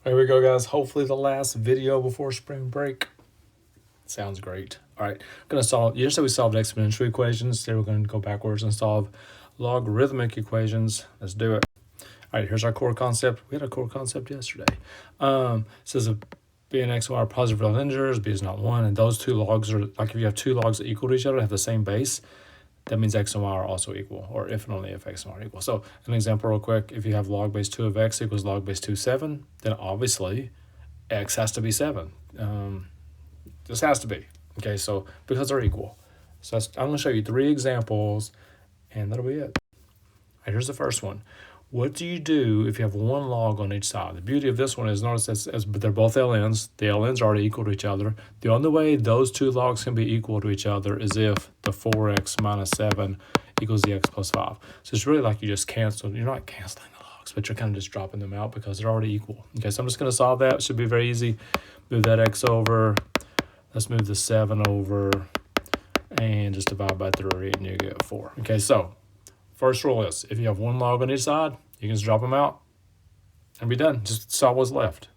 There we go, guys. Hopefully the last video before spring break. Sounds great. All right, I'm going to solve, yesterday we solved exponential equations. Today we're going to go backwards and solve logarithmic equations. Let's do it. All right, here's our core concept. We had a core concept yesterday. It says if b and x and y are positive real integers, b is not 1, and those two logs are, like if you have two logs that equal to each other, have the same base, that means x and y are also equal, or if and only if x and y are equal. So an example real quick, if you have log base 2 of x equals log base 2 7, then obviously x has to be 7. This has to be. Okay, so because they're equal. So I'm going to show you 3 examples, and that'll be it. All right, here's the first one. What do you do if you have one log on each side? The beauty of this one is, notice as they're both ln's. The ln's are already equal to each other. The only way those two logs can be equal to each other is if the 4x minus 7 equals the x plus 5. So it's really like you just cancel. You're not canceling the logs, but you're kind of just dropping them out because they're already equal. Okay, so I'm just going to solve that. It should be very easy. Move that x over. Let's move the 7 over. And just divide by 3, and you get 4. Okay, so first rule is, if you have one log on each side, you can just drop them out and be done. Just solve what's left.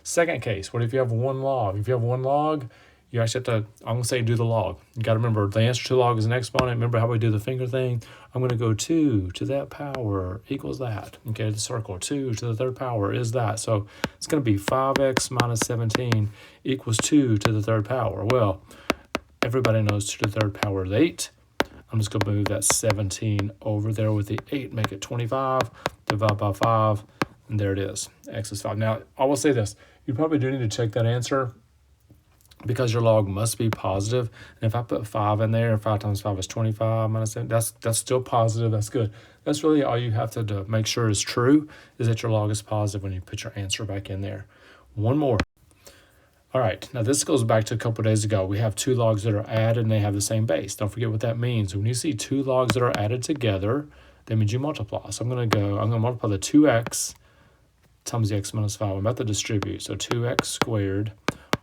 Second case, what if you have one log? If you have one log, you actually have to, I'm going to say do the log. You got to remember, the answer to log is an exponent. Remember how we do the finger thing? I'm going to go 2 to that power equals that. Okay, the circle, 2 to the third power is that. So it's going to be 5x minus 17 equals 2 to the third power. Well, everybody knows 2 to the third power is 8. I'm just going to move that 17 over there with the 8, make it 25, divide by 5, and there it is. X is 5. Now, I will say this. You probably do need to check that answer because your log must be positive. And if I put 5 in there, 5 times 5 is 25 minus 7, that's still positive. That's good. That's really all you have to make sure is true, is that your log is positive when you put your answer back in there. One more. All right, now this goes back to a couple days ago. We have two logs that are added and they have the same base. Don't forget what that means. When you see two logs that are added together, that means you multiply. So I'm going to multiply the 2x times the x minus 5. I'm about to distribute. So 2x squared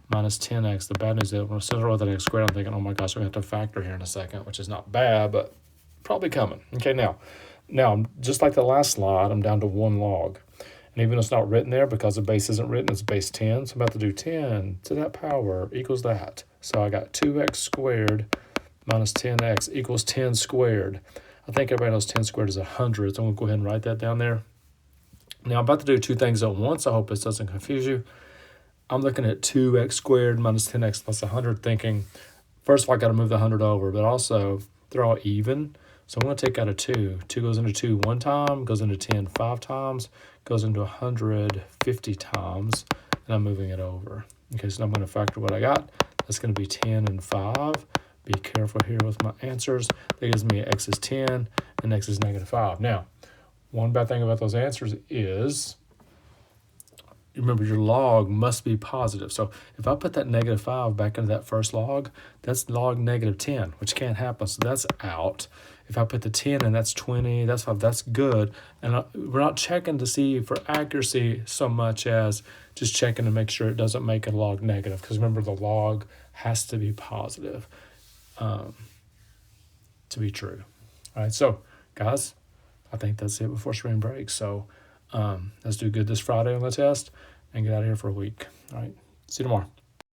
minus 10x. The bad news is when I said I wrote that x squared, I'm thinking, oh my gosh, we're going to have to factor here in a second, which is not bad, but probably coming. Okay, now just like the last slide, I'm down to one log. And even though it's not written there because the base isn't written, it's base 10. So I'm about to do 10 to that power equals that. So I got 2x squared minus 10x equals 10 squared. I think everybody knows 10 squared is 100. So I'm going to go ahead and write that down there. Now I'm about to do two things at once. I hope this doesn't confuse you. I'm looking at 2x squared minus 10x plus 100 thinking, first of all, I got to move the 100 over, but also they're all even. So I'm going to take out a 2. 2 goes into 2 one time, goes into 10 5 times, goes into 100 50 times, and I'm moving it over. Okay, so I'm going to factor what I got. That's going to be 10 and 5. Be careful here with my answers. That gives me x is 10 and x is negative 5. Now, one bad thing about those answers is, remember your log must be positive. So if I put that negative 5 back into that first log, that's log negative 10, which can't happen. So that's out. If I put the 10 in, that's 20, that's 5, that's good. And we're not checking to see for accuracy so much as just checking to make sure it doesn't make a log negative. Because remember, the log has to be positive to be true. All right, so guys, I think that's it before spring break. So let's do good this Friday on the test and get out of here for a week. All right, see you tomorrow.